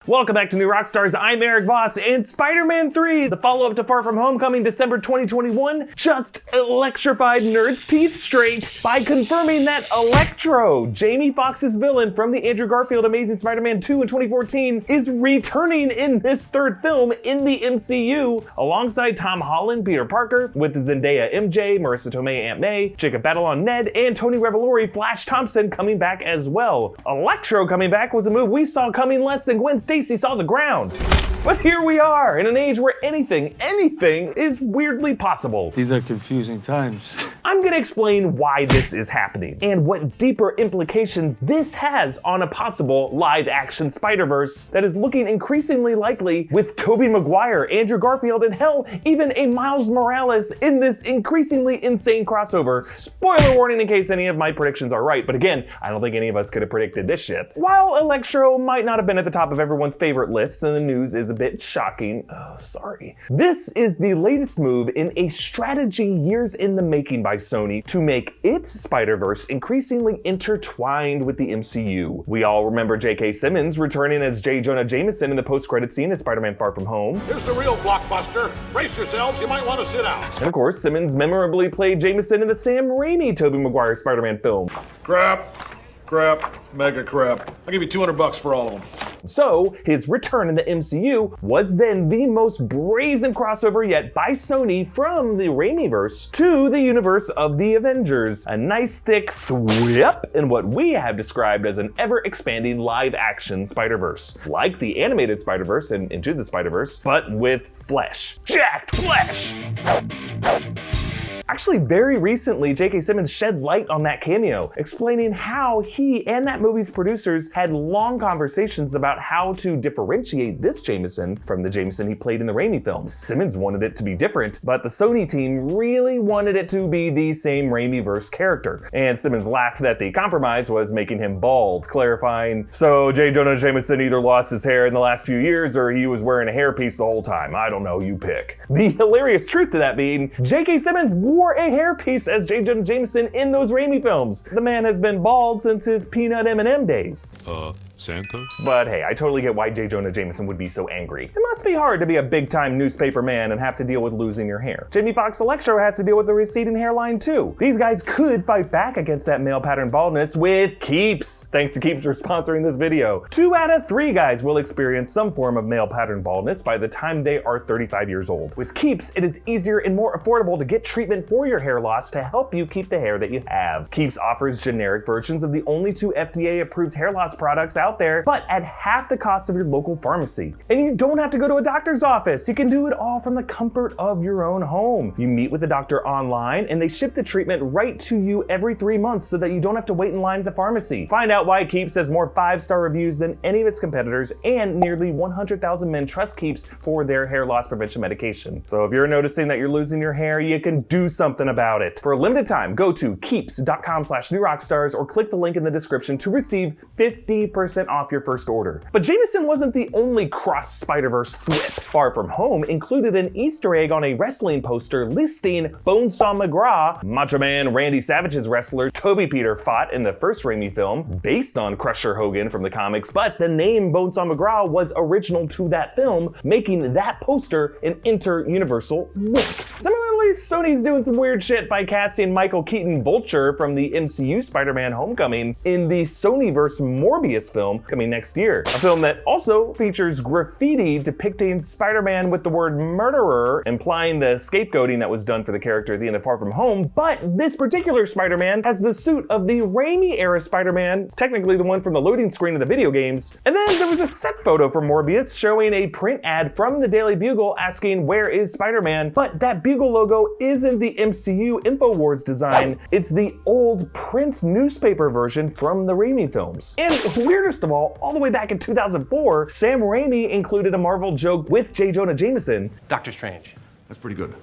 Welcome back to New Rockstars. I'm Erik Voss, and Spider-Man 3, the follow-up to Far From Home, coming December 2021, just electrified nerds' teeth straight by confirming that Electro, Jamie Foxx's villain from the Andrew Garfield Amazing Spider-Man 2 in 2014, is returning in this third film in the MCU, alongside Tom Holland, Peter Parker, with Zendaya MJ, Marissa Tomei Aunt May, Jacob Batalon Ned, and Tony Revolori Flash Thompson coming back as well. Electro coming back was a move we saw coming less than Gwen Stacy saw the ground. But here we are, in an age where anything is weirdly possible. These are confusing times. I'm gonna explain why this is happening, and what deeper implications this has on a possible live-action Spider-Verse that is looking increasingly likely with Tobey Maguire, Andrew Garfield, and hell, even a Miles Morales in this increasingly insane crossover. Spoiler warning in case any of my predictions are right, but again, I don't think any of us could have predicted this shit. While Electro might not have been at the top of everyone's favorite lists, and the news is a bit shocking, sorry. This is the latest move in a strategy years in the making by Sony to make its Spider-Verse increasingly intertwined with the MCU. We all remember JK Simmons returning as J Jonah Jameson in the post-credit scene as Spider-Man Far From Home. Here's the real blockbuster. Brace yourselves, you might want to sit down. And of course, Simmons memorably played Jameson in the Sam Raimi Tobey Maguire Spider-Man film. Crap, mega crap. I'll give you $200 for all of them. So, his return in the MCU was then the most brazen crossover yet by Sony from the Raimiverse to the universe of the Avengers. A nice thick thwip in what we have described as an ever-expanding live-action Spider-Verse. Like the animated Spider-Verse and Into the Spider-Verse, but with flesh. Jacked flesh! Actually, very recently, JK Simmons shed light on that cameo, explaining how he and that movie's producers had long conversations about how to differentiate this Jameson from the Jameson he played in the Raimi films. Simmons wanted it to be different, but the Sony team really wanted it to be the same Raimi-verse character. And Simmons laughed that the compromise was making him bald, clarifying, so J Jonah Jameson either lost his hair in the last few years or he was wearing a hairpiece the whole time. I don't know, you pick. The hilarious truth to that being, JK Simmons wore a hairpiece as J Jonah Jameson in those Raimi films. The man has been bald since his peanut M&M days. Santa? But hey, I totally get why J Jonah Jameson would be so angry. It must be hard to be a big-time newspaper man and have to deal with losing your hair. Jamie Foxx Electro has to deal with the receding hairline too. These guys could fight back against that male pattern baldness with Keeps. Thanks to Keeps for sponsoring this video. 2 out of 3 guys will experience some form of male pattern baldness by the time they are 35 years old. With Keeps, it is easier and more affordable to get treatment for your hair loss to help you keep the hair that you have. Keeps offers generic versions of the only 2 FDA-approved hair loss products out there, but at half the cost of your local pharmacy. And you don't have to go to a doctor's office. You can do it all from the comfort of your own home. You meet with the doctor online and they ship the treatment right to you every 3 months so that you don't have to wait in line at the pharmacy. Find out why Keeps has more 5-star reviews than any of its competitors, and nearly 100,000 men trust Keeps for their hair loss prevention medication. So if you're noticing that you're losing your hair, you can do something about it. For a limited time, go to keeps.com/newrockstars or click the link in the description to receive 50% off your first order. But Jameson wasn't the only cross Spider-Verse thwip. Far From Home included an Easter egg on a wrestling poster listing Bonesaw McGraw, Macho Man Randy Savage's wrestler Tobey Peter fought in the first Raimi film, based on Crusher Hogan from the comics, but the name Bonesaw McGraw was original to that film, making that poster an inter-universal link. Similarly, Sony's doing some weird shit by casting Michael Keaton Vulture from the MCU Spider-Man Homecoming in the Sonyverse Morbius film coming next year. A film that also features graffiti depicting Spider-Man with the word murderer, implying the scapegoating that was done for the character at the end of Far From Home. But this particular Spider-Man has the suit of the Raimi-era Spider-Man, technically the one from the loading screen of the video games. And then there was a set photo from Morbius showing a print ad from the Daily Bugle asking, "Where is Spider-Man?" But that Bugle logo isn't the MCU InfoWars design, it's the old print newspaper version from the Raimi films. And weirdest of all the way back in 2004, Sam Raimi included a Marvel joke with J Jonah Jameson. Doctor Strange. That's pretty good.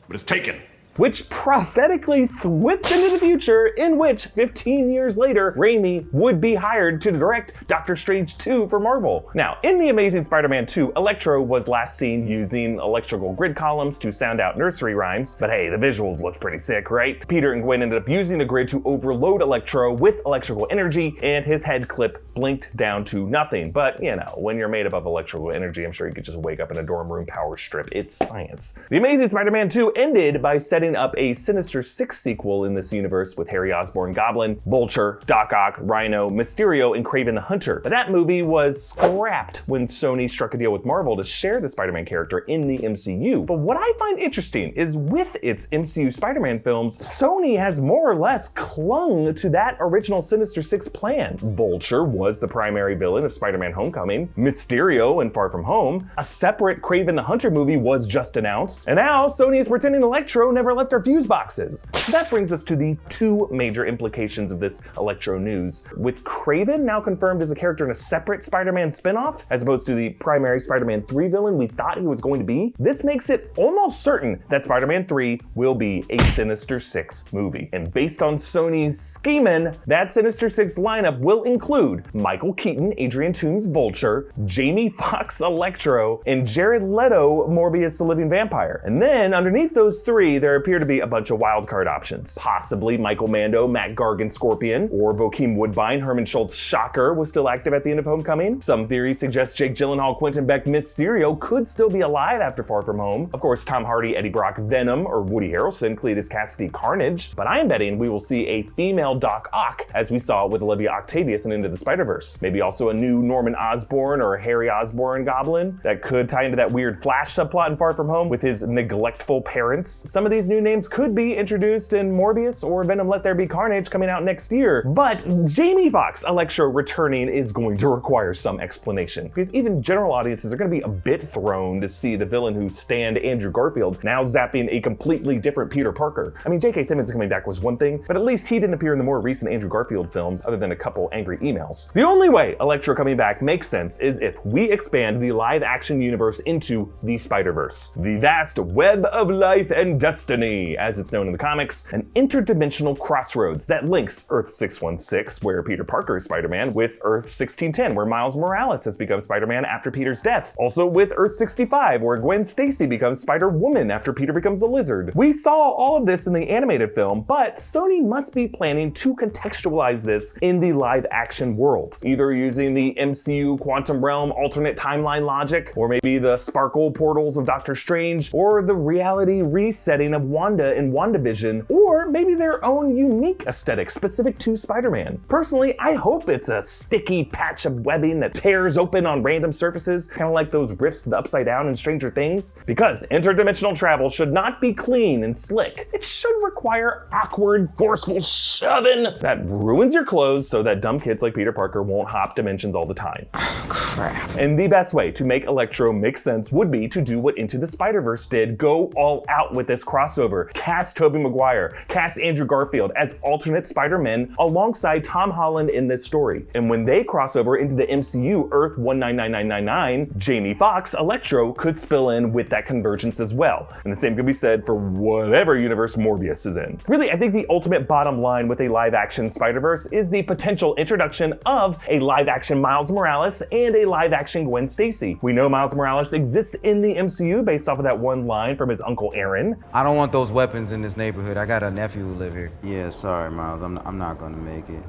But it's taken. which prophetically whipped into the future in which 15 years later, Raimi would be hired to direct Doctor Strange 2 for Marvel. Now, in The Amazing Spider-Man 2, Electro was last seen using electrical grid columns to sound out nursery rhymes, but hey, the visuals looked pretty sick, right? Peter and Gwen ended up using the grid to overload Electro with electrical energy, and his head clip blinked down to nothing. But, you know, when you're made up of electrical energy, I'm sure you could just wake up in a dorm room power strip. It's science. The Amazing Spider-Man 2 ended by setting up a Sinister Six sequel in this universe with Harry Osborn Goblin, Vulture, Doc Ock, Rhino, Mysterio, and Kraven the Hunter. But that movie was scrapped when Sony struck a deal with Marvel to share the Spider-Man character in the MCU. But what I find interesting is with its MCU Spider-Man films, Sony has more or less clung to that original Sinister Six plan. Vulture was the primary villain of Spider-Man Homecoming, Mysterio in Far From Home, a separate Kraven the Hunter movie was just announced, and now Sony is pretending Electro never left our fuse boxes. So that brings us to the two major implications of this Electro news. With Kraven now confirmed as a character in a separate Spider-Man spin-off, as opposed to the primary Spider-Man 3 villain we thought he was going to be, this makes it almost certain that Spider-Man 3 will be a Sinister Six movie. And based on Sony's scheming, that Sinister Six lineup will include Michael Keaton, Adrian Toomes Vulture, Jamie Foxx Electro, and Jared Leto Morbius the Living Vampire. And then underneath those three, there appear to be a bunch of wildcard options. Possibly Michael Mando, Matt Gargan Scorpion, or Bokeem Woodbine, Herman Schultz Shocker was still active at the end of Homecoming. Some theories suggest Jake Gyllenhaal, Quentin Beck, Mysterio could still be alive after Far From Home. Of course, Tom Hardy, Eddie Brock Venom, or Woody Harrelson, Cletus Cassidy Carnage. But I am betting we will see a female Doc Ock, as we saw with Olivia Octavius in Into the Spider-Verse. Maybe also a new Norman Osborn or Harry Osborn Goblin that could tie into that weird Flash subplot in Far From Home with his neglectful parents. Some of these new names could be introduced in Morbius or Venom Let There Be Carnage coming out next year. But Jamie Foxx Electro returning is going to require some explanation, because even general audiences are going to be a bit thrown to see the villain who stanned Andrew Garfield now zapping a completely different Peter Parker. I mean, JK Simmons coming back was one thing, but at least he didn't appear in the more recent Andrew Garfield films other than a couple angry emails. The only way Electro coming back makes sense is if we expand the live action universe into the Spider-Verse, the vast web of life and destiny, as it's known in the comics, an interdimensional crossroads that links Earth 616, where Peter Parker is Spider-Man, with Earth 1610, where Miles Morales has become Spider-Man after Peter's death. Also with Earth 65, where Gwen Stacy becomes Spider-Woman after Peter becomes a lizard. We saw all of this in the animated film, but Sony must be planning to contextualize this in the live action world, either using the MCU quantum realm alternate timeline logic, or maybe the sparkle portals of Doctor Strange, or the reality resetting of Wanda in WandaVision, or maybe their own unique aesthetic specific to Spider-Man. Personally, I hope it's a sticky patch of webbing that tears open on random surfaces, kind of like those rifts to the Upside Down in Stranger Things, because interdimensional travel should not be clean and slick. It should require awkward, forceful shoving that ruins your clothes so that dumb kids like Peter Parker won't hop dimensions all the time. Oh, crap. And the best way to make Electro make sense would be to do what Into the Spider-Verse did. Go all out with this crossover. Cast Tobey Maguire, cast Andrew Garfield as alternate Spider-Men alongside Tom Holland in this story. And when they cross over into the MCU Earth 199999, Jamie Foxx Electro could spill in with that convergence as well. And the same could be said for whatever universe Morbius is in. Really, I think the ultimate bottom line with a live-action Spider-Verse is the potential introduction of a live-action Miles Morales and a live-action Gwen Stacy. We know Miles Morales exists in the MCU based off of that one line from his Uncle Aaron. I don't want those weapons in this neighborhood. I got a nephew who live here. Yeah, sorry, Miles. I'm not gonna make it.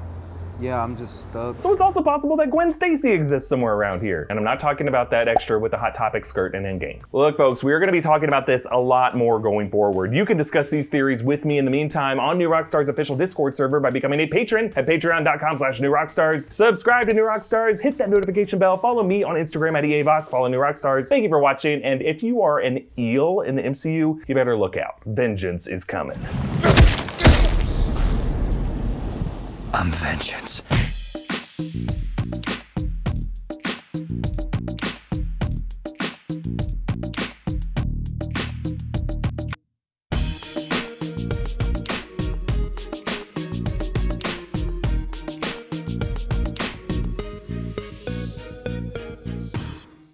Yeah, I'm just stuck. So it's also possible that Gwen Stacy exists somewhere around here. And I'm not talking about that extra with the Hot Topic skirt and Endgame. Look, folks, we are going to be talking about this a lot more going forward. You can discuss these theories with me in the meantime on New Rockstars official Discord server by becoming a patron at patreon.com/newrockstars. Subscribe to New Rockstars, hit that notification bell, follow me on Instagram at Erik Voss, follow New Rockstars. Thank you for watching, and if you are an eel in the MCU, you better look out. Vengeance is coming. I'm vengeance.